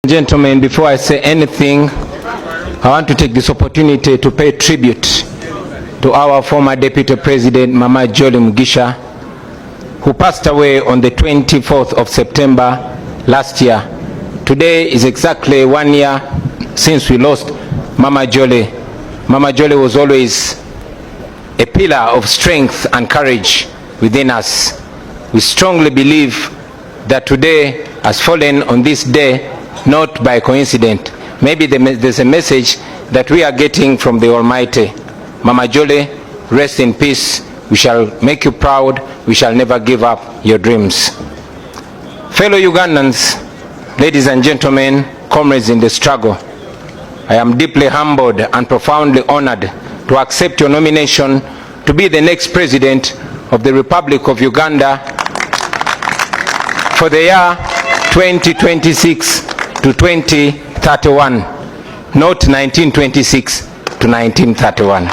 Gentlemen, before I say anything, I want to take this opportunity to pay tribute to our former Deputy President, Mama Jolly Mugisha, who passed away on the 24th of September last year. Today is exactly 1 year since we lost Mama Jolly. Mama Jolly was always a pillar of strength and courage within us. We strongly believe that today has fallen on this day not by coincidence. Maybe there's a message that we are getting from the Almighty. Mama Jolly, rest in peace. We shall make you proud. We shall never give up your dreams. Fellow Ugandans, ladies and gentlemen, comrades in the struggle, I am deeply humbled and profoundly honored to accept your nomination to be the next President of the Republic of Uganda for the year 2026 to 2031, not 1926 to 1931.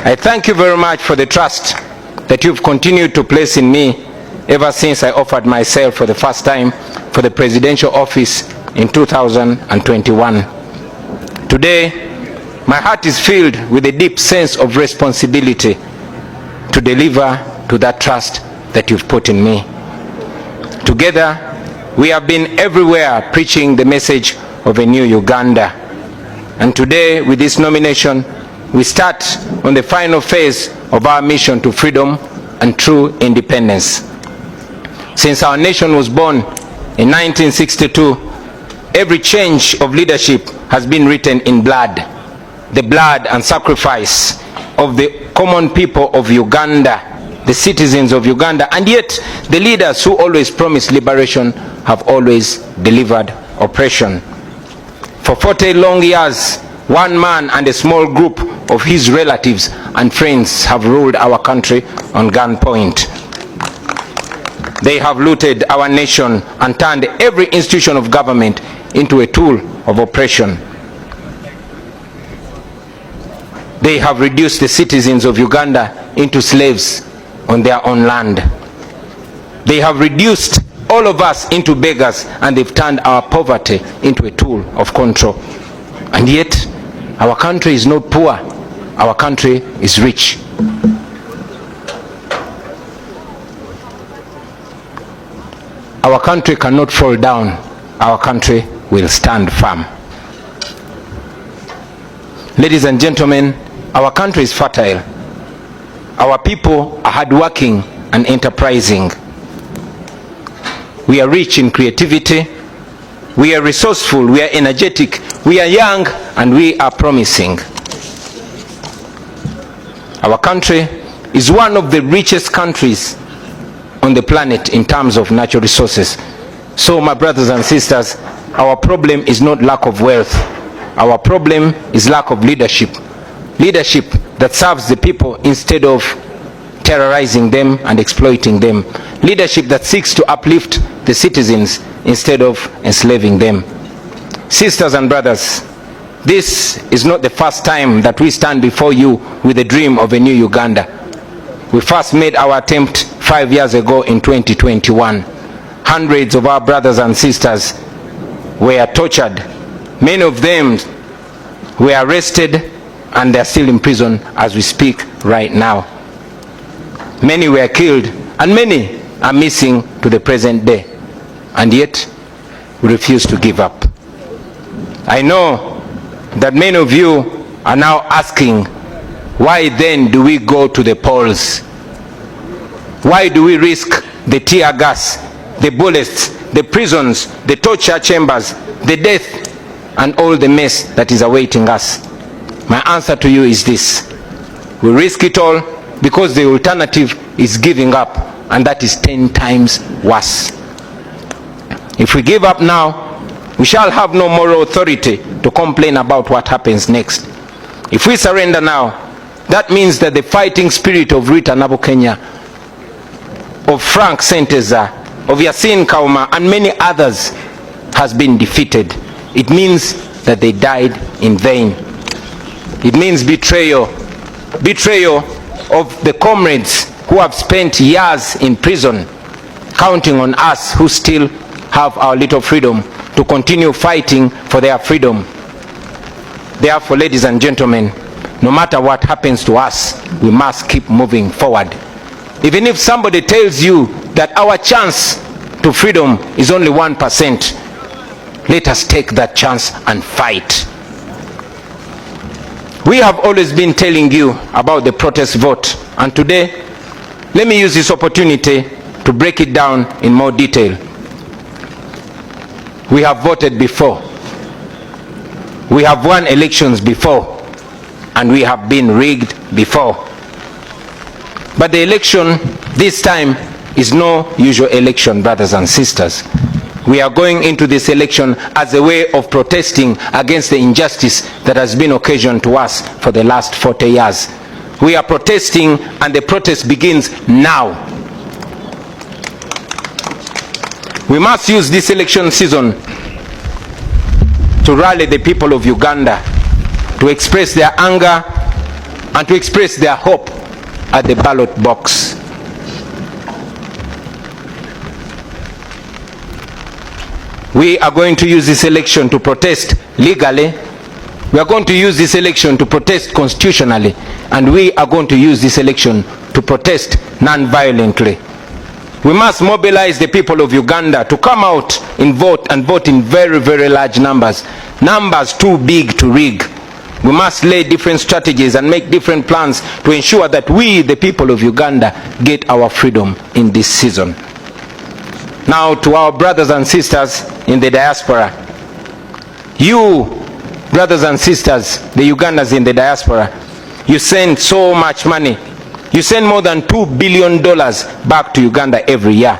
I thank you very much for the trust that you've continued to place in me ever since I offered myself for the first time for the presidential office in 2021. Today, my heart is filled with a deep sense of responsibility to deliver to that trust that you've put in me. Together, we have been everywhere preaching the message of a new Uganda. And today, with this nomination, we start on the final phase of our mission to freedom and true independence. Since our nation was born in 1962, every change of leadership has been written in blood. The blood and sacrifice of the common people of Uganda, the citizens of Uganda, and yet the leaders who always promised liberation have always delivered oppression. For 40 long years, one man and a small group of his relatives and friends have ruled our country on gunpoint. They have looted our nation and turned every institution of government into a tool of oppression. They have reduced the citizens of Uganda into slaves on their own land. They have reduced all of us into beggars, and they've turned our poverty into a tool of control. And yet, our country is not poor. Our country is rich. Our country cannot fall down. Our country will stand firm. Ladies and gentlemen, our country is fertile. Our people are hardworking and enterprising. We are rich in creativity. We are resourceful. We are energetic. We are young, and we are promising. Our country is one of the richest countries on the planet in terms of natural resources. So, my brothers and sisters, our problem is not lack of wealth. Our problem is lack of leadership. Leadership that serves the people instead of terrorizing them and exploiting them. Leadership that seeks to uplift the citizens instead of enslaving them. Sisters and brothers, this is not the first time that we stand before you with a dream of a new Uganda. We first made our attempt 5 years ago in 2021. Hundreds of our brothers and sisters were tortured. Many of them were arrested, and they're still in prison as we speak right now. Many were killed, and many are missing to the present day. And yet, we refuse to give up. I know that many of you are now asking, why then do we go to the polls? Why do we risk the tear gas, the bullets, the prisons, the torture chambers, the death, and all the mess that is awaiting us? My answer to you is this: we risk it all because the alternative is giving up, and that is 10 times worse. If we give up now, we shall have no moral authority to complain about what happens next. If we surrender now, that means that the fighting spirit of Rita Nabukenya, of Frank Senteza, of Yasin Kauma, and many others has been defeated. It means that they died in vain. It means betrayal. Betrayal of the comrades who have spent years in prison, counting on us who still have our little freedom to continue fighting for their freedom. Therefore, ladies and gentlemen, no matter what happens to us, we must keep moving forward. Even if somebody tells you that our chance to freedom is only 1%, let us take that chance and fight. We have always been telling you about the protest vote, and today, let me use this opportunity to break it down in more detail. We have voted before. We have won elections before, and we have been rigged before. But the election this time is no usual election, brothers and sisters. We are going into this election as a way of protesting against the injustice that has been occasioned to us for the last 40 years. We are protesting, and the protest begins now. We must use this election season to rally the people of Uganda, to express their anger and to express their hope at the ballot box. We are going to use this election to protest legally. We are going to use this election to protest constitutionally. And we are going to use this election to protest non-violently. We must mobilize the people of Uganda to come out and vote in very, very large numbers. Numbers too big to rig. We must lay different strategies and make different plans to ensure that we, the people of Uganda, get our freedom in this season. Now, to our brothers and sisters in the diaspora, you, brothers and sisters, the Ugandans in the diaspora, you send so much money. You send more than $2 billion back to Uganda every year.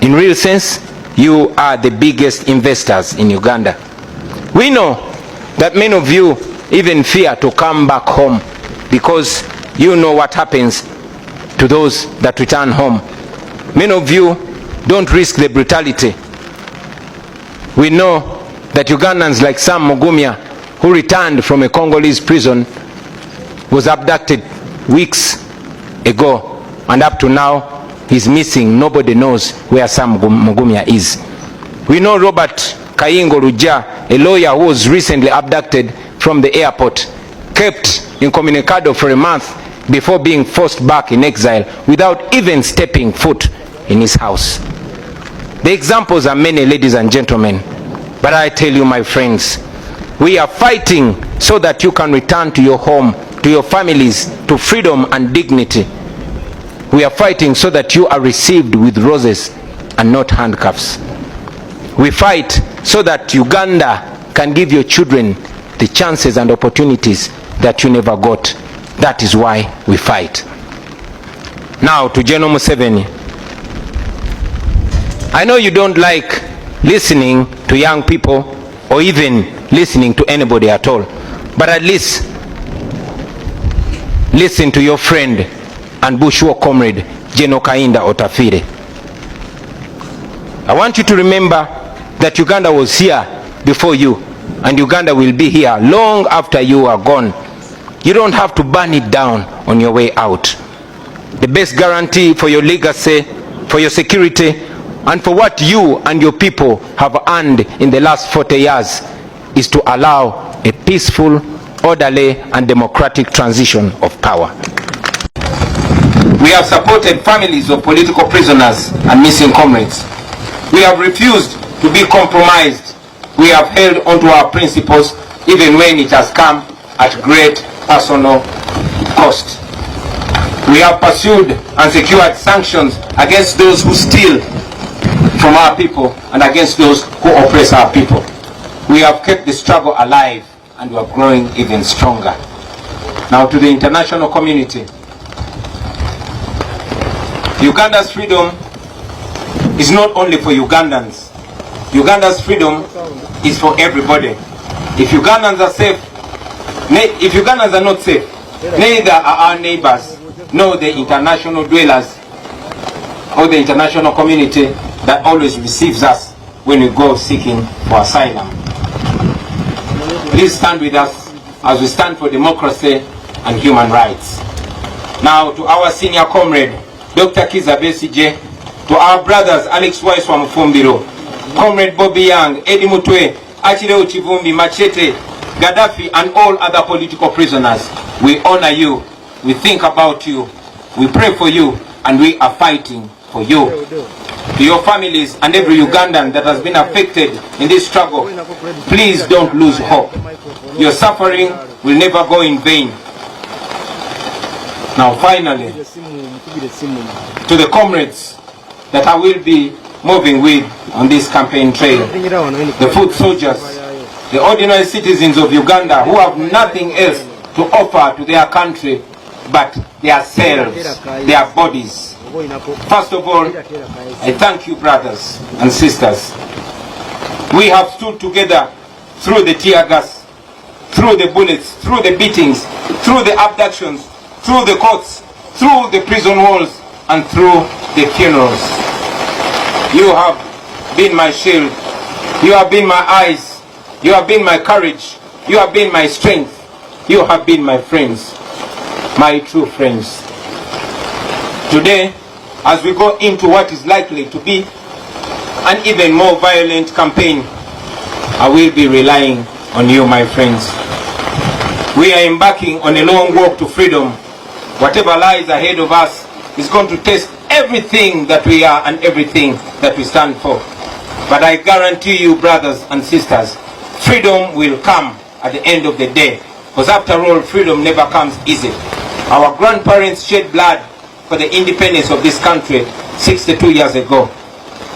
In real sense, you are the biggest investors in Uganda. We know that many of you even fear to come back home because you know what happens to those that return home. Many of you don't risk the brutality. We know that Ugandans like Sam Mugumya, who returned from a Congolese prison, was abducted weeks ago, and up to now he's missing. Nobody knows where Sam Mugumya is. We know Robert Kayingo Ruja, a lawyer who was recently abducted from the airport, kept incommunicado for a month before being forced back in exile without even stepping foot in his house. The examples are many, ladies and gentlemen, but I tell you, my friends, we are fighting so that you can return to your home, to your families, to freedom and dignity. We are fighting so that you are received with roses and not handcuffs. We fight so that Uganda can give your children the chances and opportunities that you never got. That is why we fight. Now to General Museveni. I know you don't like listening to young people or even listening to anybody at all, but at least listen to your friend and bush war comrade General Kainda Otafire. I want you to remember that Uganda was here before you, and Uganda will be here long after you are gone. You don't have to burn it down on your way out. The best guarantee for your legacy, for your security, and for what you and your people have earned in the last 40 years is to allow a peaceful, orderly, and democratic transition of power. We have supported families of political prisoners and missing comrades. We have refused to be compromised. We have held onto our principles even when it has come at great personal cost. We have pursued and secured sanctions against those who steal from our people and against those who oppress our people. We have kept the struggle alive, and we are growing even stronger. Now to the international community. Uganda's freedom is not only for Ugandans. Uganda's freedom is for everybody. If Ugandans are safe, if Ugandans are not safe, neither are our neighbors, nor the international dwellers or the international community that always receives us when we go seeking for asylum. Please stand with us as we stand for democracy and human rights. Now to our senior comrade, Dr. Kiza Besigye, to our brothers Alex Waiswa Mufumbiro, Comrade Bobi Young, Eddie Mutwe, Achileo Chivumbi, Machete, Gaddafi, and all other political prisoners. We honor you, we think about you, we pray for you, and we are fighting for you. To your families and every Ugandan that has been affected in this struggle, please don't lose hope. Your suffering will never go in vain. Now finally, to the comrades that I will be moving with on this campaign trail, the foot soldiers, the ordinary citizens of Uganda who have nothing else to offer to their country but their selves, their bodies. First of all, I thank you, brothers and sisters. We have stood together through the tear gas, through the bullets, through the beatings, through the abductions, through the courts, through the prison walls, and through the funerals. You have been my shield. You have been my eyes. You have been my courage. You have been my strength. You have been my friends, my true friends. Today, as we go into what is likely to be an even more violent campaign, I will be relying on you, my friends. We are embarking on a long walk to freedom. Whatever lies ahead of us is going to test everything that we are and everything that we stand for. But I guarantee you, brothers and sisters, freedom will come at the end of the day. Because after all, freedom never comes easy. Our grandparents shed blood for the independence of this country 62 years ago.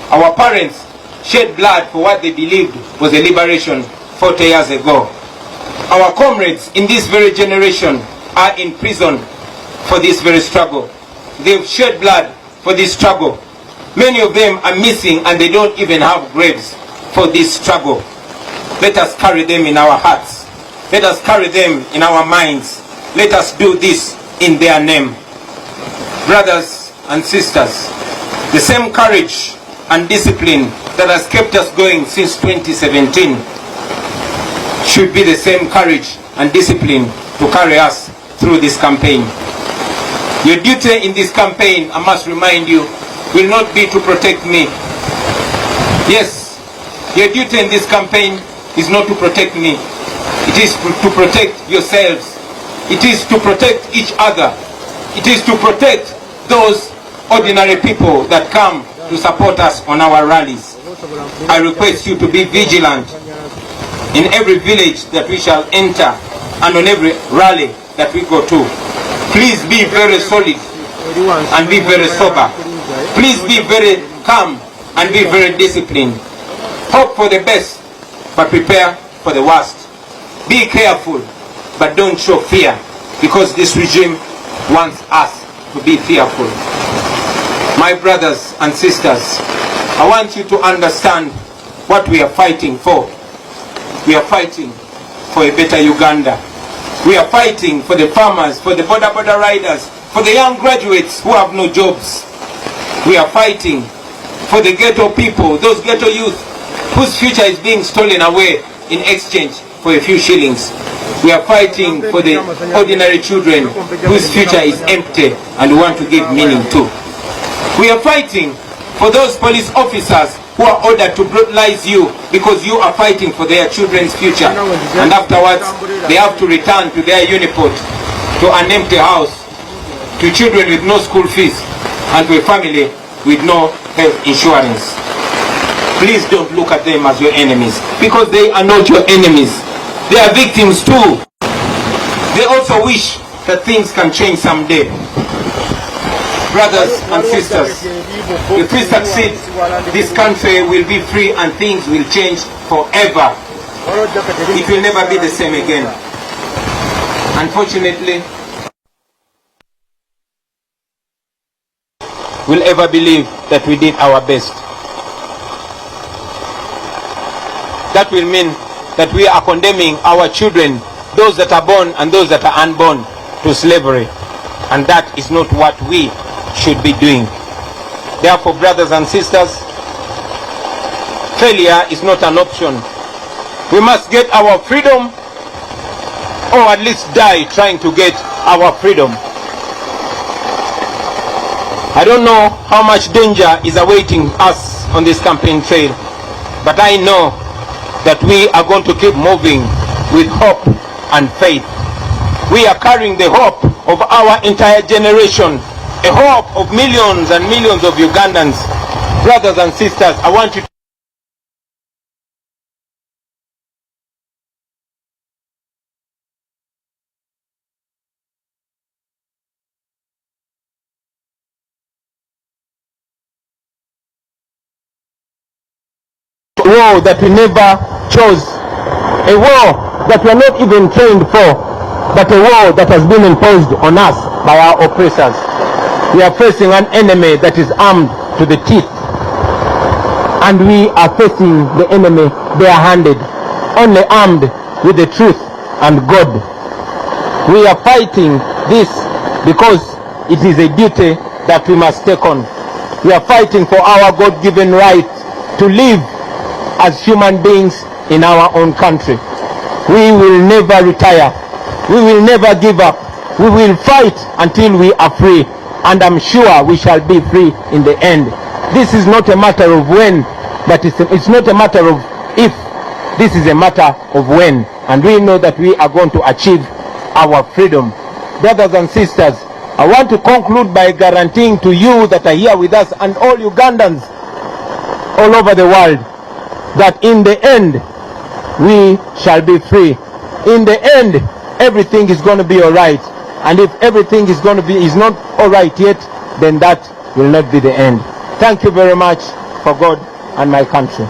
Our parents shed blood for what they believed was a liberation 40 years ago. Our comrades in this very generation are in prison for this very struggle. They've shed blood for this struggle. Many of them are missing and they don't even have graves for this struggle. Let us carry them in our hearts. Let us carry them in our minds. Let us do this in their name. Brothers and sisters, the same courage and discipline that has kept us going since 2017 should be the same courage and discipline to carry us through this campaign. Your duty in this campaign, I must remind you, will not be to protect me. Yes, your duty in this campaign is not to protect me. It is to protect yourselves. It is to protect each other. It is to protect those ordinary people that come to support us on our rallies. I request you to be vigilant in every village that we shall enter and on every rally that we go to. Please be very solid and be very sober. Please be very calm and be very disciplined. Hope for the best, but prepare for the worst. Be careful, but don't show fear, because this regime wants us to be fearful. My brothers and sisters, I want you to understand what we are fighting for. We are fighting for a better Uganda. We are fighting for the farmers, for the border riders, for the young graduates who have no jobs. We are fighting for the ghetto people, those ghetto youth whose future is being stolen away in exchange for a few shillings. We are fighting for the ordinary children whose future is empty and we want to give meaning to. We are fighting for those police officers who are ordered to brutalize you because you are fighting for their children's future, and afterwards they have to return to their uniport, to an empty house, to children with no school fees, and to a family with no health insurance. Please don't look at them as your enemies, because they are not your enemies. They are victims too. They also wish that things can change someday. Brothers and sisters, if we succeed, this country will be free and things will change forever. It will never be the same again. Unfortunately, we'll ever believe that we did our best. That will mean that we are condemning our children, those that are born and those that are unborn, to slavery. And that is not what we should be doing. Therefore, brothers and sisters, failure is not an option. We must get our freedom, or at least die trying to get our freedom. I don't know how much danger is awaiting us on this campaign trail, But I know that we are going to keep moving with hope and faith. We are carrying the hope of our entire generation, a hope of millions and millions of Ugandans. Brothers and sisters, I want you to war that we never chose, a war that we are not even trained for, but a war that has been imposed on us by our oppressors. We are facing an enemy that is armed to the teeth, and we are facing the enemy barehanded, only armed with the truth and God. We are fighting this because it is a duty that we must take on. We are fighting for our God-given right to live as human beings in our own country. We will never retire. We will never give up. We will fight until we are free, and I'm sure we shall be free in the end. This is not a matter of when, but it's not a matter of if. This is a matter of when, and we know that we are going to achieve our freedom. Brothers and sisters, I want to conclude by guaranteeing to you that are here with us and all Ugandans all over the world that in the end we shall be free. In the end, everything is going to be all right. And if everything is not all right yet, then that will not be the end. Thank you very much for God and my country.